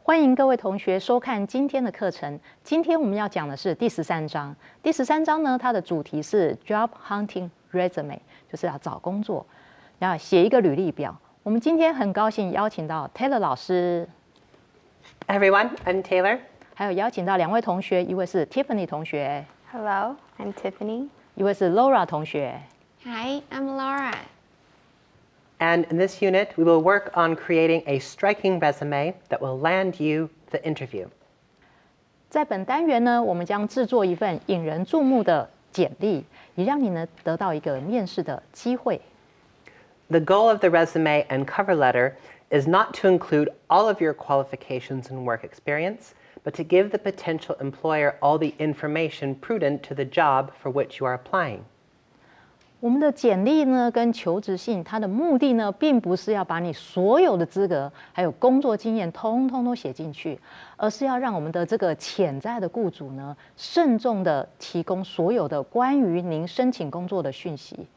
欢迎各位同学收看今天的课程。今天我们要讲的是第13章。第13章呢，它的主题是 Job Hunting Resume， 就是要找工作，要写一个履历表。我们今天很高兴邀请到 Taylor 老师。Hi everyone, I'm Taylor. 还有邀请到2位同学，一位是 Tiffany 同学。Hello, I'm Tiffany. 一位是 Laura 同学。Hi, I'm Laura. And in this unit, we will work on creating a striking resume that will land you the interview. 在本单元呢，我们将制作一份引人注目的简历，也让你呢得到一个面试的机会。The goal of the resume and cover letter is not to include all of your qualifications and work experience, but to give the potential employer all the information prudent to the job for which you are applying. 我们的简历呢，跟求职信，它的目的呢，并不是要把你所有的资格还有工作经验通通都写进去，而是要让我们的这个潜在的雇主呢，慎重的提供所有的关于您申请工作的讯息。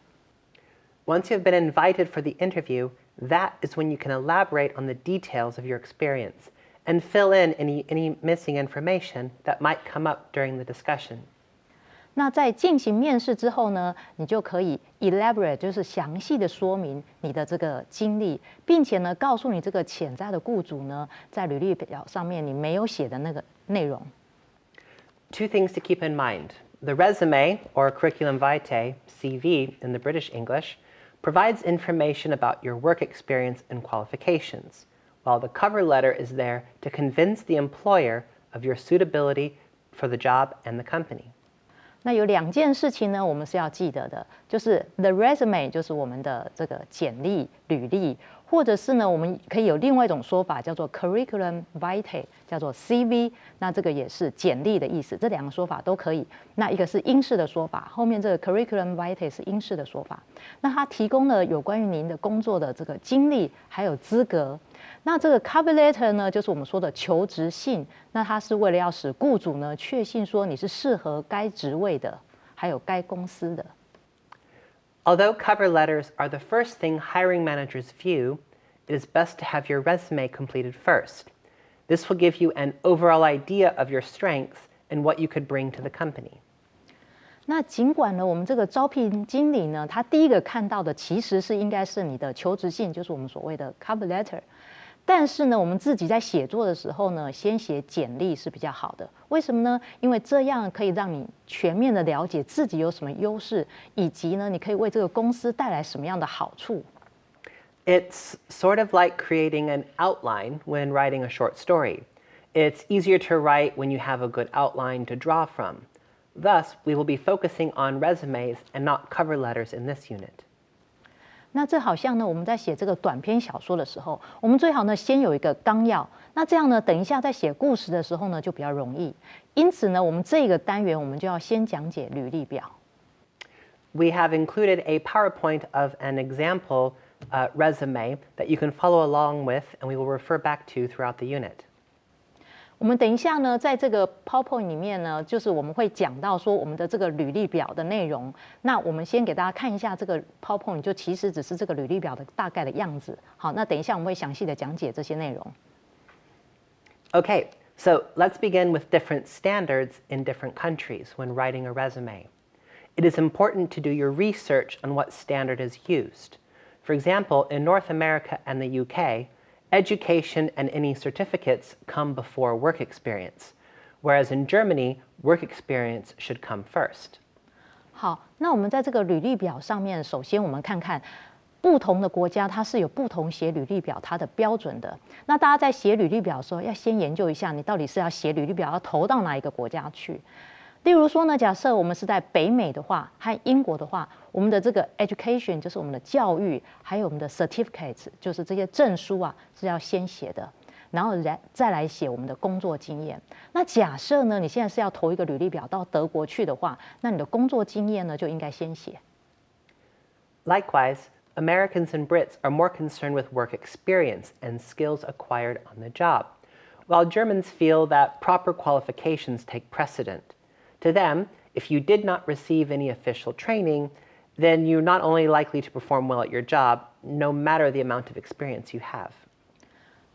Once you've been invited for the interview, that is when you can elaborate on the details of your experience and fill in any missing information that might come up during the discussion. 那在进行面试之后呢，你就可以 elaborate， 就是详细的说明你的这个经历，并且呢，告诉你这个潜在的雇主呢，在履历表上面你没有写的那个内容。Two things to keep in mind. The resume, or curriculum vitae, CV in the British English, provides information about your work experience and qualifications, while the cover letter is there to convince the employer of your suitability for the job and the company. 那有2件事情呢，我们是要记得的，就是 the resume 就是我们的这个简历、履历，或者是呢，我们可以有另外一种说法叫做 curriculum vitae， 叫做 CV， 那这个也是简历的意思，这2个说法都可以。那一个是英式的说法，后面这个 curriculum vitae 是英式的说法。那它提供了有关于您的工作的这个经历还有资格。那这个 cover letter 呢，就是我们说的求职信，那它是为了要使雇主呢确信说你是适合该职位的，还有该公司的。Although cover letters are the first thing hiring managers view, it is best to have your resume completed first. This will give you an overall idea of your strengths and what you could bring to the company. 那尽管呢，我们这个招聘经理呢，他第一个看到的其实是应该是你的求职信，就是我们所谓的 cover letter。但是呢，我们自己在写作的时候呢，先写简历是比较好的。为什么呢？因为这样可以让你全面的了解自己有什么优势，以及呢，你可以为这个公司带来什么样的好处。It's sort of like creating an outline when writing a short story. It's easier to write when you have a good outline to draw from. Thus, we will be focusing on resumes and not cover letters in this unit. 那这好像呢，我们在写这个短篇小说的时候，我们最好呢先有一个纲要，那这样呢，等一下在写故事的时候呢就比较容易。因此呢，我们这个单元我们就要先讲解履历表。We have included a PowerPoint of an example resume that you can follow along with, and we will refer back to throughout the unit. 我们等一下呢，在这个 PowerPoint 里面呢，就是我们会讲到说我们的这个履历表的内容。那我们先给大家看一下这个 PowerPoint， 就其实只是这个履历表的大概的样子。好，那等一下我们会详细的讲解这些内容。Okay, so let's begin with different standards in different countries when writing a resume. It is important to do your research on what standard is used. For example, in North America and the UK, education and any certificates come before work experience, whereas in Germany, work experience should come first. 好，那我们在这个履历表上面，首先我们看看不同的国家它是有不同写履历表它的标准的。那大家在写履历表的时候，要先研究一下你到底是要写履历表要投到哪一个国家去。例如说呢，假设我们是在北美的话，和英国的话，我们的这个 education 就是我们的教育，还有我们的 certificates 就是这些证书啊，是要先写的，然后再来写我们的工作经验。那假设呢，你现在是要投一个履历表到德国去的话，那你的工作经验呢就应该先写。Likewise, Americans and Brits are more concerned with work experience and skills acquired on the job, while Germans feel that proper qualifications take precedent. To them, if you did not receive any official training, then you're not only likely to perform well at your job, no matter the amount of experience you have.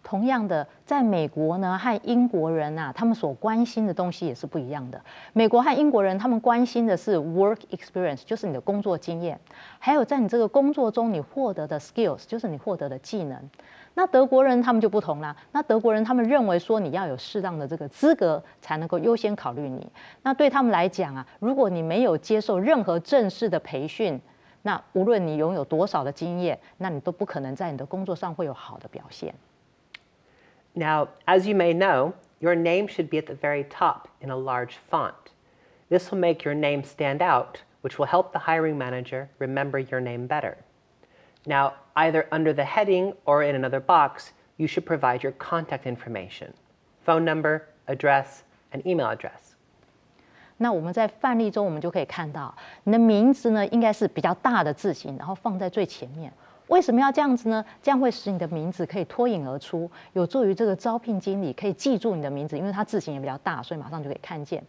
同样的，在美国呢和英国人啊，他们所关心的东西也是不一样的。美国和英国人他们关心的是 work experience， 就是你的工作经验，还有在你这个工作中你获得的 skills， 就是你获得的技能。那德国人他们就不同啦，那德国人他们认为说你要有适当的这个资格才能够优先考虑你。那对他们来讲啊，如果你没有接受任何正式的培训，那无论你拥有多少的经验，那你都不可能在你的工作上会有好的表现。Now, as you may know, your name should be at the very top in a large font. This will make your name stand out, which will help the hiring manager remember your name better. Now, either under the heading or in another box, you should provide your contact information, phone number, address, and email address. 那我们在范例中，我们就可以看到，你的名字呢应该是比较大的字型，然后放在最前面。为什么要这样子呢？这样会使你的名字可以脱颖而出，有助于这个招聘经理可以记住你的名字，因为它字型也比较大，所以马上就可以看见。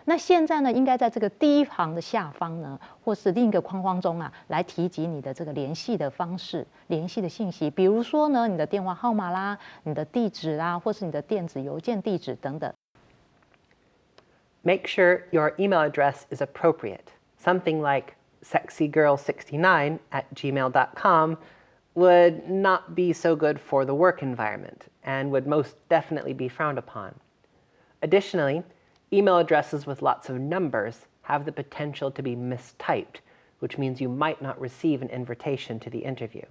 那现在呢，应该在这个第一行的下方呢，或是另一个框框中啊，来提及你的这个联系的方式、联系的信息，比如说呢，你的电话号码啦、你的地址啦，或是你的电子邮件地址等等。Make sure your email address is appropriate. Something like sexygirl69@gmail.com would not be so good for the work environment and would most definitely be frowned upon. Additionally, email addresses with lots of numbers have the potential to be mistyped, which means you might not receive an invitation to the interview.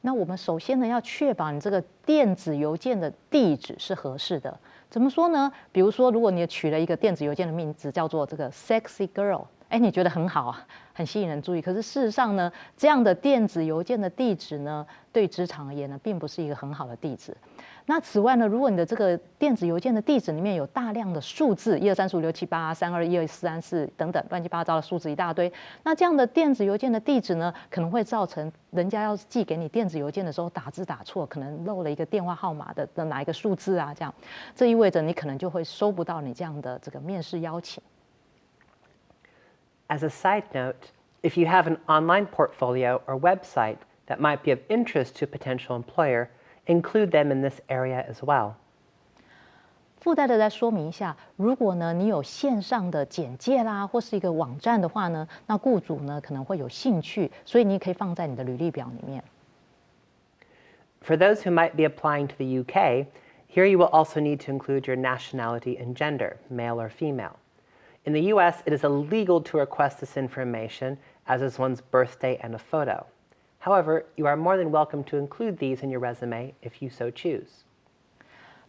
那我们首先呢，要确保你这个电子邮件的地址是合适的。怎么说呢？比如说，如果你取了一个电子邮件的名字叫做这个 Sexy Girl， 你觉得很好啊，很吸引人注意。可是事实上呢，这样的电子邮件的地址呢，对职场而言呢，并不是一个很好的地址。那此外呢，如果你的这个电子邮件的地址里面有大量的数字，1 2 3 4 5 6 7 8 3 2 1 2 4 3 4等等乱七八糟的数字一大堆，那这样的电子邮件的地址呢，可能会造成人家要寄给你电子邮件的时候打字打错，可能漏了一个电话号码的哪一个数字啊，这意味着你可能就会收不到你这样的这个面试邀请。As a side note, if you have an online portfolio or website that might be of interest to a potential employer, include them in this area as well. 附带的再说明一下，如果呢你有线上的简介啦，或是一个网站的话呢，那雇主呢可能会有兴趣，所以你可以放在你的履历表里面。For those who might be applying to the UK, here you will also need to include your nationality and gender, male or female. In the US, it is illegal to request this information, as is one's birthday and a photo. However, you are more than welcome to include these in your resume if you so choose.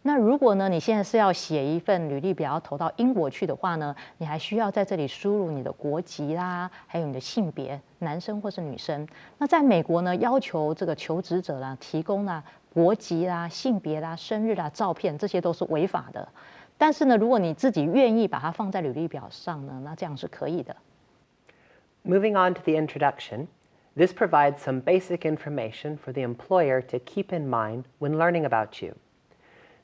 那如果呢，你现在是要写一份履历表要投到英国去的话呢，你还需要在这里输入你的国籍啦，还有你的性别，男生或是女生。那在美国呢，要求这个求职者啦提供啦国籍啦、性别啦、生日啦、照片，这些都是违法的。但是呢，如果你自己愿意把它放在履历表上呢，那这样是可以的。Moving on to the introduction, this provides some basic information for the employer to keep in mind when learning about you.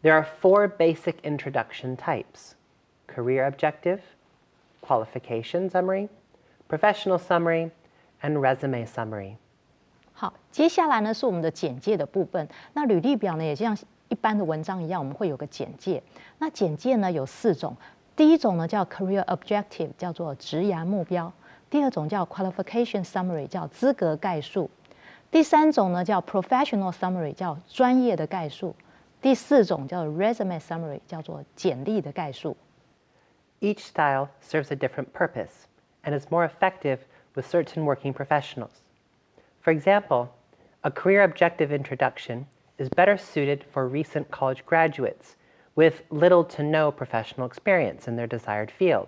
There are 4 basic introduction types: career objective, qualification summary, professional summary, and resume summary. 好，接下来呢是我们的简介的部分。那履历表呢，也像一般的文章一样，我们会有个简介。那简介呢有4种，第一种呢叫 career objective， 叫做职涯目标；第二种叫 qualification summary， 叫资格概述；第3种呢叫 professional summary， 叫专业的概述；第4种叫 resume summary， 叫做简历的概述。Each style serves a different purpose and is more effective with certain working professionals. For example, a career objective introduction is better suited for recent college graduates with little to no professional experience in their desired field,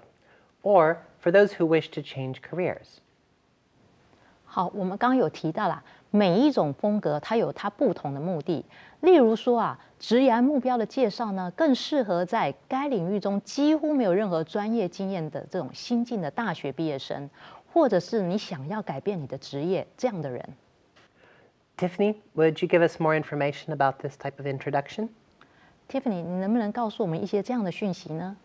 or for those who wish to change careers. 好，我们刚刚有提到啦，每一种风格它有它不同的目的。例如说啊，职涯目标的介绍呢，更适合在该领域中几乎没有任何专业经验的这种新进的大学毕业生，或者是你想要改变你的职业这样的人。Tiffany, would you give us more information about this type of introduction? Tiffany， 你能不能告诉我们一些这样的讯息呢？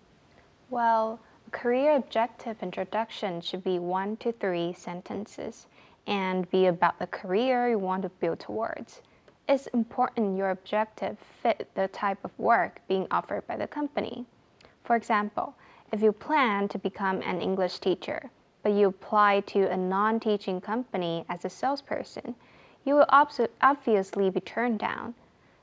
Well, a career objective introduction should be 1 to 3 sentences and be about the career you want to build towards. it's important your objective fit the type of work being offered by the company. For example, if you plan to become an English teacher, but you apply to a non-teaching company as a salesperson, you will obviously be turned down.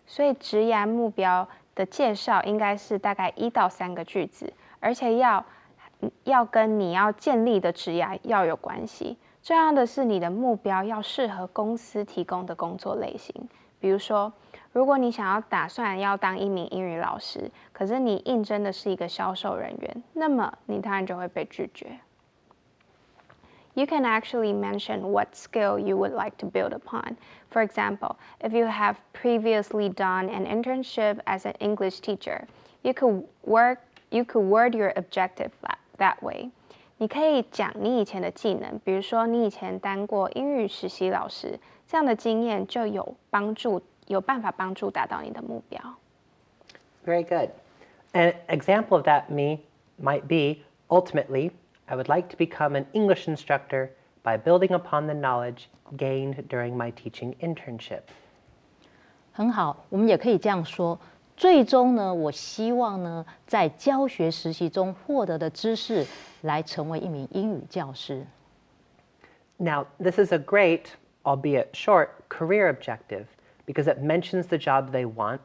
所以职涯目标的介绍应该是大概1到3个句子，而且要跟你要建立的职涯要有关系。重要的是你的目标要适合公司提供的工作类型。比如说，如果你打算要当一名英语老师，可是你应征的是一个销售人员，那么你当然就会被拒绝。You can actually mention what skill you would like to build upon. For example, if you have previously done an internship as an English teacher, you could word your objective that way. 你可以讲你以前的技能，比如说你以前当过英语实习老师，这样的经验就有办法帮助达到你的目标。Very good. An example of that might be, ultimately, I would like to become an English instructor by building upon the knowledge gained during my teaching internship. 很好，我们也可以这样说。最终呢，我希望呢，在教学实习中获得的知识，来成为一名英语教师。Now, this is a great, albeit short, career objective because it mentions the job they want,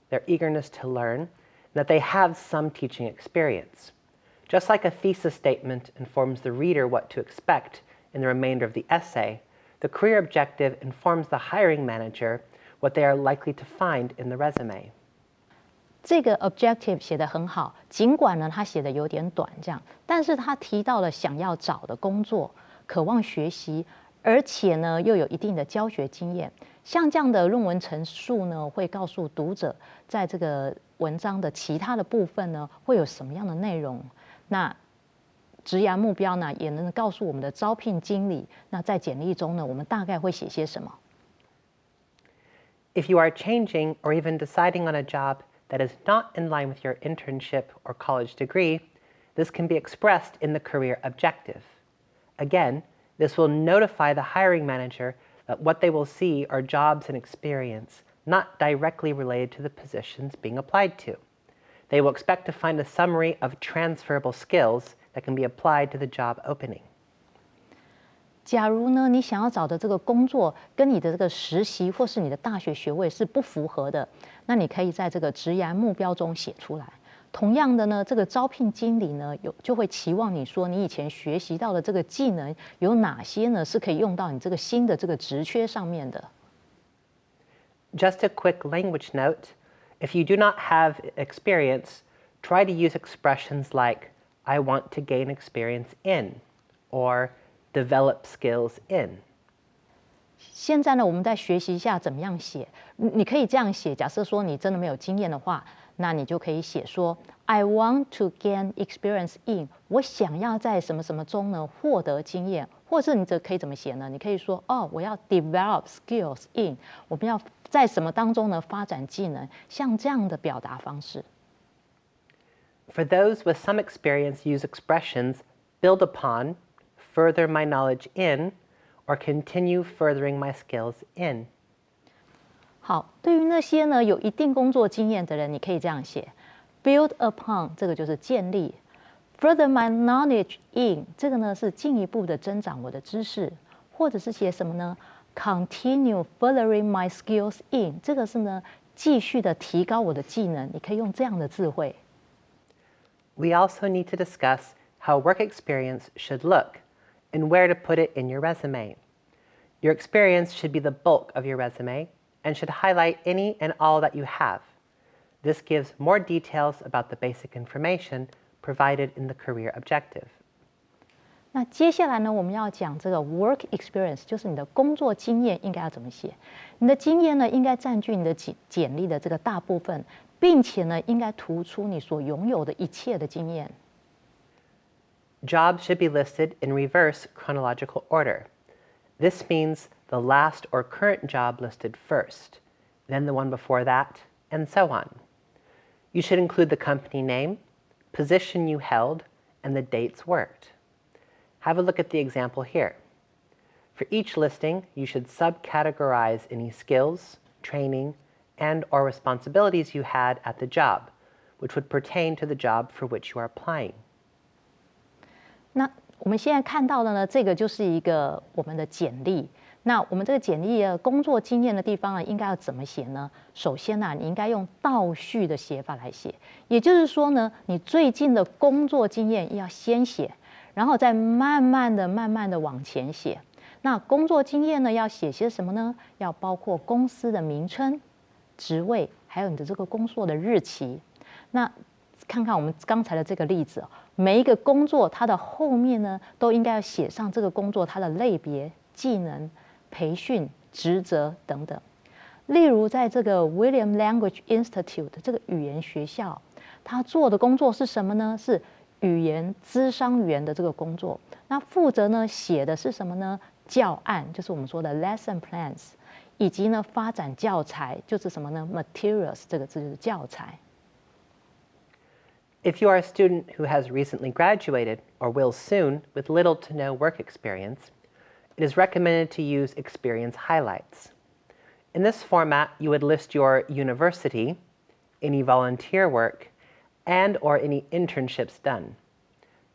their eagerness to learn, and that they have some teaching experience. Just like a thesis statement informs the reader what to expect in the remainder of the essay, the career objective informs the hiring manager what they are likely to find in the resume. 这个 objective 写得很好，尽管呢他写的有点短，这样，但是他提到了想要找的工作，渴望学习，而且呢又有一定的教学经验。像这样的论文陈述呢，会告诉读者在这个文章的其他的部分呢会有什么样的内容。那职涯目标呢，也能告诉我们的招聘经理，那在简历中呢，我们大概会写些什么。If you are changing or even deciding on a job that is not in line with your internship or college degree, this can be expressed in the career objective. Again, this will notify the hiring manager that what they will see are jobs and experience not directly related to the positions being applied to. They will expect to find a summary of transferable skills that can be applied to the job opening. 假如呢，你想要找的这个工作跟你的这个实习或是你的大学学位是不符合的，那你可以在这个职涯目标中写出来。同样的呢，这个招聘经理呢就会期望你说，你以前学习到的这个技能有哪些呢？是可以用到你这个新的这个职缺上面的。Just a quick language note: if you do not have experience, try to use expressions like "I want to gain experience in" or develop skills in. 现在呢，我们再学习一下怎么样写。你可以这样写，假设说你真的没有经验的话，那你就可以写说 I want to gain experience in。我想要在什么什么中呢获得经验，或者是你这可以怎么写呢？你可以说我要 develop skills in。我们要在什么当中呢发展技能？像这样的表达方式。For those with some experience, use expressions build upon, further my knowledge in, or continue furthering my skills in. 好，对于那些呢有一定工作经验的人，你可以这样写 ：build upon， 这个就是建立 ；further my knowledge in， 这个呢是进一步的增长我的知识，或者是写什么呢 ？continue furthering my skills in， 这个是呢继续的提高我的技能。你可以用这样的字汇。We also need to discuss how work experience should look and where to put it in your resume. Your experience should be the bulk of your resume and should highlight any and all that you have. This gives more details about the basic information provided in the career objective. 那接下来呢，我们要讲这个 work experience， 就是你的工作经验应该要怎么写。你的经验呢，应该占据你的简历的这个大部分，并且呢，应该突出你所拥有的一切的经验。Jobs should be listed in reverse chronological order. This means the last or current job listed first, then the one before that, and so on. You should include the company name, position you held, and the dates worked. Have a look at the example here. For each listing, you should subcategorize any skills, training, and or responsibilities you had at the job, which would pertain to the job for which you are applying. 那我们现在看到的呢，这个就是一个我们的简历。那我们这个简历的工作经验的地方呢，应该要怎么写呢？首先呢，你应该用倒叙的写法来写，也就是说呢，你最近的工作经验要先写，然后再慢慢的往前写。那工作经验呢，要写些什么呢？要包括公司的名称、职位，还有你的这个工作的日期。那看看我们刚才的这个例子，每一个工作它的后面呢，都应该要写上这个工作它的类别、技能、培训、职责等等。例如，在这个 William Language Institute 这个语言学校，他做的工作是什么呢？是语言咨商员的这个工作。那负责呢写的是什么呢？教案，就是我们说的 lesson plans， 以及呢发展教材，就是什么呢 materials 这个字就是教材。If you are a student who has recently graduated or will soon with little to no work experience, it is recommended to use experience highlights. In this format, you would list your university, any volunteer work, and or any internships done.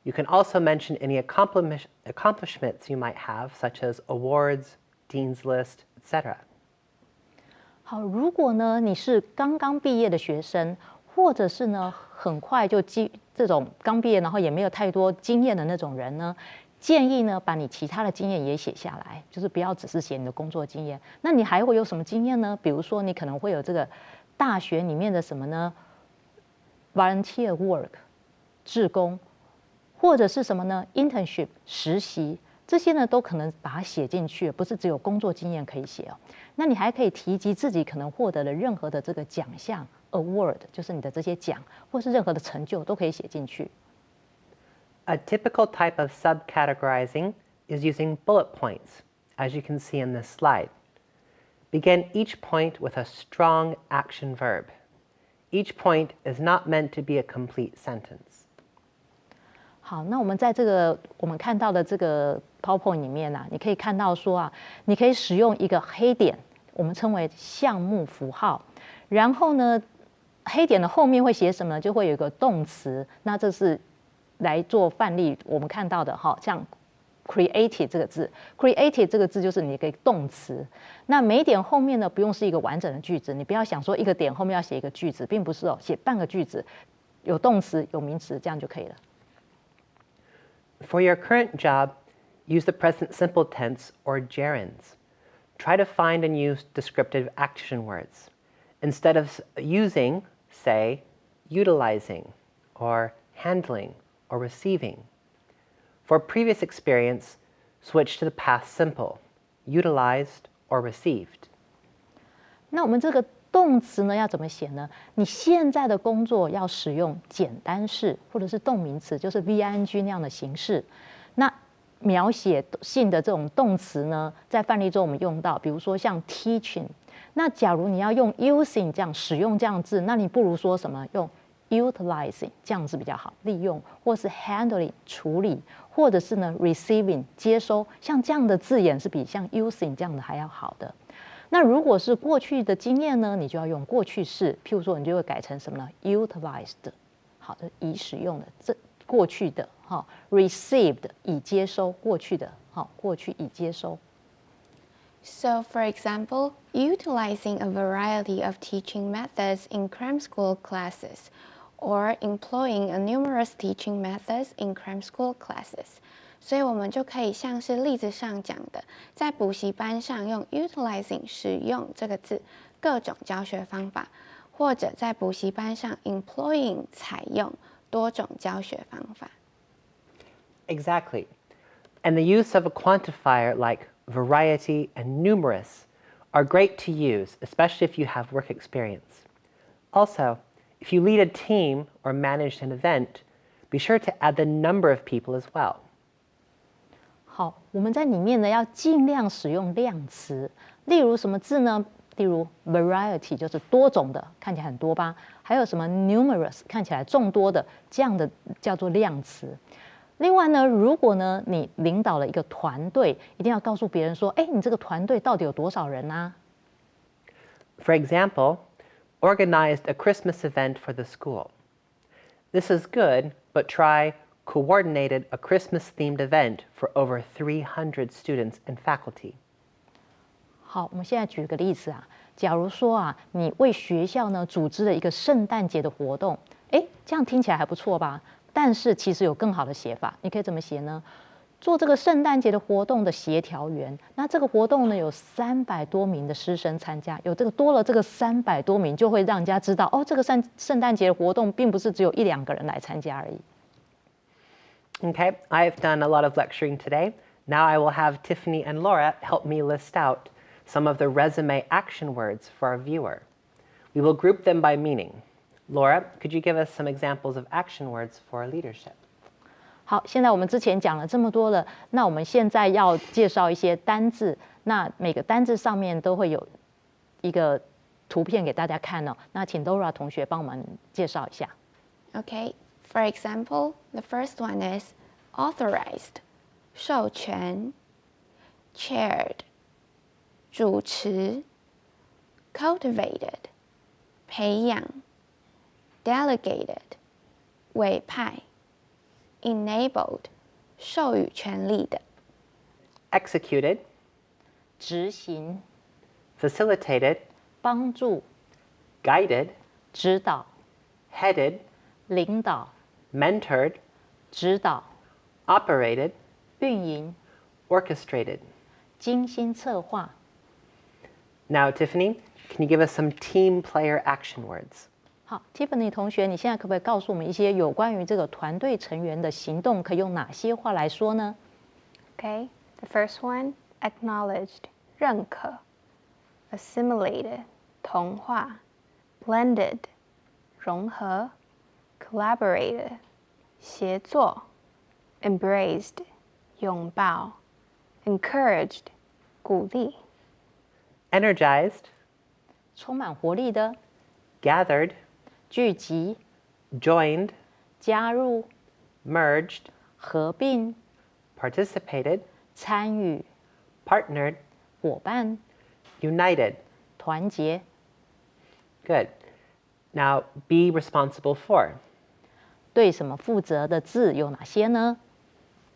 You can also mention any accomplishments you might have, such as awards, dean's list, etc. 好，如果呢你是刚刚毕业的学生，或者是呢很快就这种刚毕业然后也没有太多经验的那种人呢，建议呢把你其他的经验也写下来，就是不要只是写你的工作经验。那你还会有什么经验呢？比如说你可能会有这个大学里面的什么呢 volunteer work 志工，或者是什么呢 internship 实习，这些呢都可能把它写进去，不是只有工作经验可以写哦。那你还可以提及自己可能获得了任何的这个奖项 award， 就是你的这些奖或是任何的成就都可以写进去。A typical type of subcategorizing is using bullet points, as you can see in this slide. Begin each point with a strong action verb. Each point is not meant to be a complete sentence. 好，那我们在这个我们看到的这个 PowerPoint 里面啊，你可以看到说啊，你可以使用一个黑点，我们称为项目符号。然后呢，黑点的后面会写什么呢？就会有一个动词。那这是来做范例，我们看到的哈，像 created 这个字 ，created 这个字就是你一个动词。那每一点后面呢，不用是一个完整的句子，你不要想说一个点后面要写一个句子，并不是哦，写半个句子，有动词有名词，这样就可以了。For your current job, use the present simple tense or gerunds. Try to find and use descriptive action words. Instead of using, say, utilizing, or handling, or receiving. For previous experience, switch to the past simple, utilized or received. 那我们这个动词呢要怎么写呢？你现在的工作要使用简单式或者是动名词，就是 VING 那样的形式。那描写性的这种动词呢，在范例中我们用到，比如说像 teaching。那假如你要用 using 这样使用这样字，那你不如说什么用 utilizing 这样子比较好，利用，或是 handling 处理，或者是呢 receiving 接收，像这样的字眼是比像 using 这样的还要好的。那如果是过去的经验呢，你就要用过去式，譬如说你就会改成什么呢 ？utilized， 好的，已使用的，这过去的哈 ，received 已接收，过去的好，过去已接收。So, for example, utilizing a variety of teaching methods in cram school classes, or employing a numerous teaching methods in cram school classes. 所以我们就可以像是例子上讲的，在补习班上用 utilizing 使用这个字，各种教学方法，或者在补习班上 employing 采用多种教学方法。Exactly. And the use of a quantifier like variety and numerous are great to use, especially if you have work experience. Also, if you lead a team or manage an event, be sure to add the number of people as well. 好，我们在里面呢要尽量使用量词，例如什么字呢？例如 variety 就是多种的，看起来很多吧？还有什么 numerous 看起来众多的，这样的叫做量词。另外呢，如果呢你领导了一个团队，一定要告诉别人说，哎，你这个团队到底有多少人啊 For example, organized a Christmas event for the school. This is good, but try coordinated a Christmas-themed event for over 300 students and faculty. 好，我们现在举个例子啊，假如说啊，你为学校呢组织了一个圣诞节的活动，这样听起来还不错吧？但是其实有更好的写法，你可以怎么写呢？做这个圣诞节的活动的协调员，那这个活动呢有300多名的师生参加，多了这个300多名，就会让人家知道，这个圣诞节的活动并不是只有1-2个人来参加而已。Okay, I've done a lot of lecturing today. Now I will have Tiffany and Laura help me list out some of the resume action words for our viewer. We will group them by meaning. Laura, could you give us some examples of action words for leadership? 好，现在我们之前讲了这么多了，那我们现在要介绍一些单字，那每个单字上面都会有一个图片给大家看哦。那请 Laura 同学帮我们介绍一下。Okay, for example, the first one is authorized, 授权 chaired, 主持 cultivated, 培养 delegated, 委派 enabled, 授予权利的 Executed, 执行 facilitated, 帮助 guided, 指导 headed, 领导 mentored, 指导 operated, 运营 orchestrated. 精心策划。 Now, Tiffany, can you give us some team player action words? 好 ，Tiffany 同学，你现在可不可以告诉我们一些有关于这个团队成员的行动，可以用哪些话来说呢？ Okay, the first one, acknowledged, 认可 assimilated, 同化 blended, 融合 collaborated, 协作 embraced, 拥抱 encouraged, 鼓励 Energized, 充满活力的 gathered, 聚集 joined, 加入 merged, 合并 participated, 参与 partnered, 伙伴 united. 团结 Good. Now, be responsible for. 对什么负责的字有哪些呢？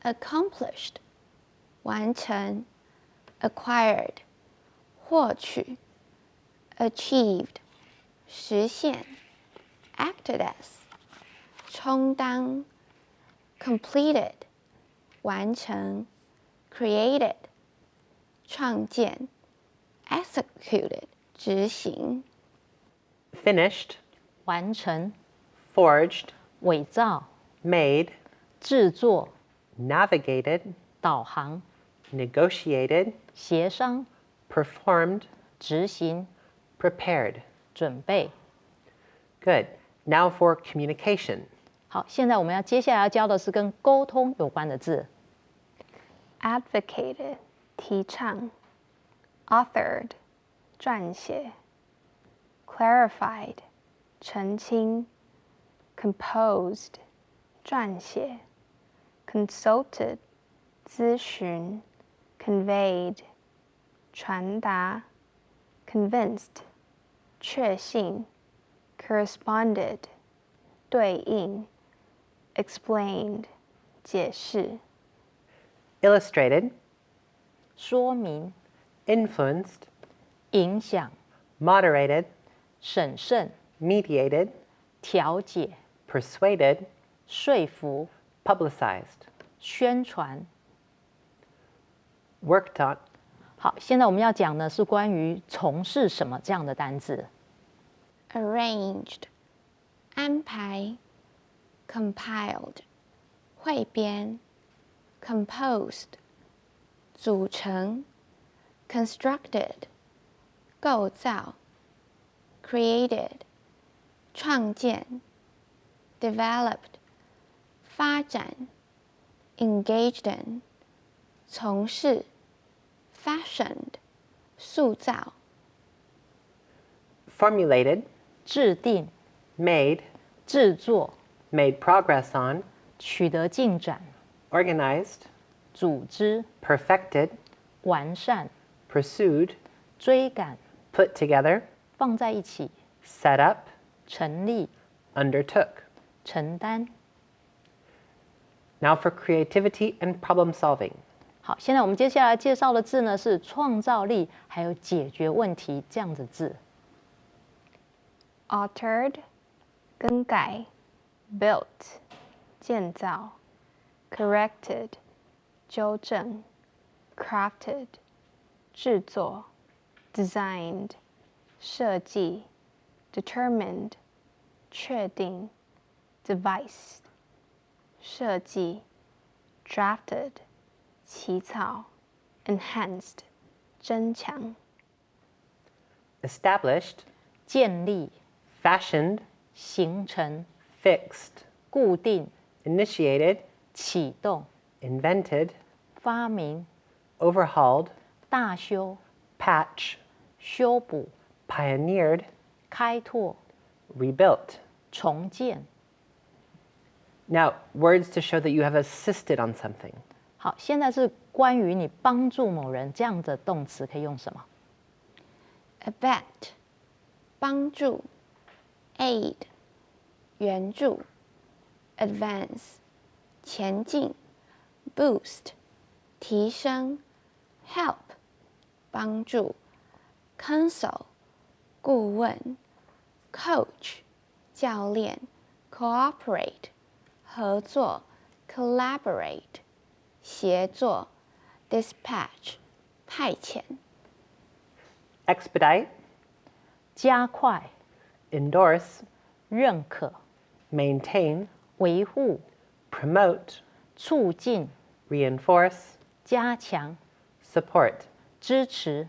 accomplished, 完成 acquired, 获取 achieved, 实现 acted as, 充当 completed, 完成 created, 创建 executed, 执行 Finished, 完成 forged, 伪造 made, 制作 navigated, 导航 negotiated, 协商 performed, 执行 prepared. 准备。 Good. Now for communication. 好，现在我们接下来要教的是跟沟通有关的字。 advocated, 提倡 authored, 撰写 clarified, 澄清 composed, 撰写 consulted, 咨询 conveyed, 传达 convinced, 确信 corresponded, 对应 explained, 解释 Illustrated, 说明 influenced, 影响 moderated, 审慎 mediated, 调解 persuaded, 说服 publicized, 宣传。 worked on. 好，现在我们要讲的是关于从事什么这样的单字。 arranged, 安排 compiled, 汇编 composed, 组成 constructed, 构造 created, 创建 developed, 发展 engaged in, 从事 fashioned, 塑造 Formulated, 制定、 made, 制作、 made progress on, 取得进展、 organized, 组织、 perfected, 完善、 pursued, 追赶、 put together, 放在一起， set up, 成立， undertook. 承担。 Now for creativity and problem solving. 好，现在我们接下来介绍的字呢是创造力，还有解决问题这样子字。altered 更改 built 建造 corrected 纠正 crafted 制作 designed 设计 determined 确定 devised 设计 drafted 起草 enhanced 增强 Established, 建立、 fashioned, 形成、 fixed, 固定、 initiated, 启动、 invented, 发明、 overhauled, 大修、 patch, 修补、 pioneered, 开拓、 rebuilt. 重建。 Now, words to show that you have assisted on something. 好，现在是关于你帮助某人这样的动词可以用什么？ abet 帮助 aid 援助 advance 前进 boost 提升 help 帮助 counsel 顾问 coach 教练 cooperate 合作 collaborate 协作 dispatch 派遣 Expedite, 加快、 endorse, 认可、 maintain, 维护、 promote, 促进、 reinforce, 加强、 support. 支持。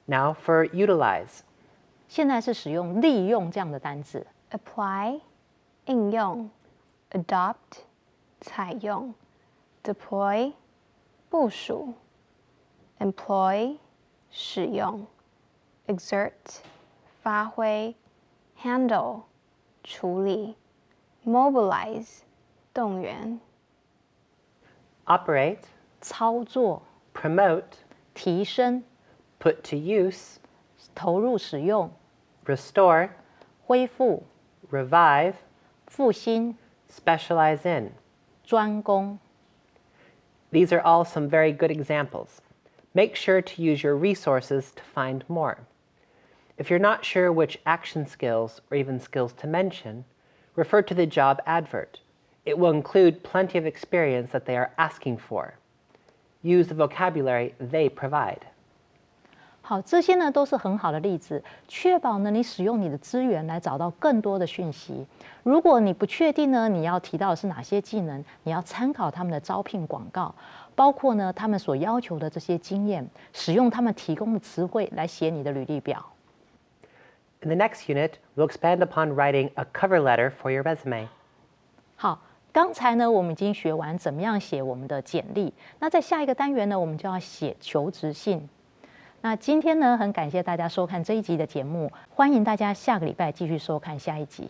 Now for utilize. 现在是使用利用这样的单字。 apply 应用 adopt 采用 deploy 部署 employ 使用 exert 发挥 handle 处理 mobilize 动员 Operate, 操作、 promote, 提升、 put to use, 投入使用、 restore, 恢复、 revive, 复兴、 specialize in. 专攻。 These are all some very good examples. Make sure to use your resources to find more. If you're not sure which action skills or even skills to mention, refer to the job advert. It will include plenty of experience that they are asking for. Use the vocabulary they provide. 好，这些呢都是很好的例子，确保呢你使用你的资源来找到更多的讯息。如果你不确定呢你要提到的是哪些技能，你要参考他们的招聘广告，包括呢他们所要求的这些经验，使用他们提供的词汇来写你的履历表。In the next unit, we'll expand upon writing a cover letter for your resume. 好，刚才呢我们已经学完怎么样写我们的简历，那在下一个单元呢我们就要写求职信。那今天呢很感谢大家收看这一集的节目，欢迎大家下个礼拜继续收看下一集。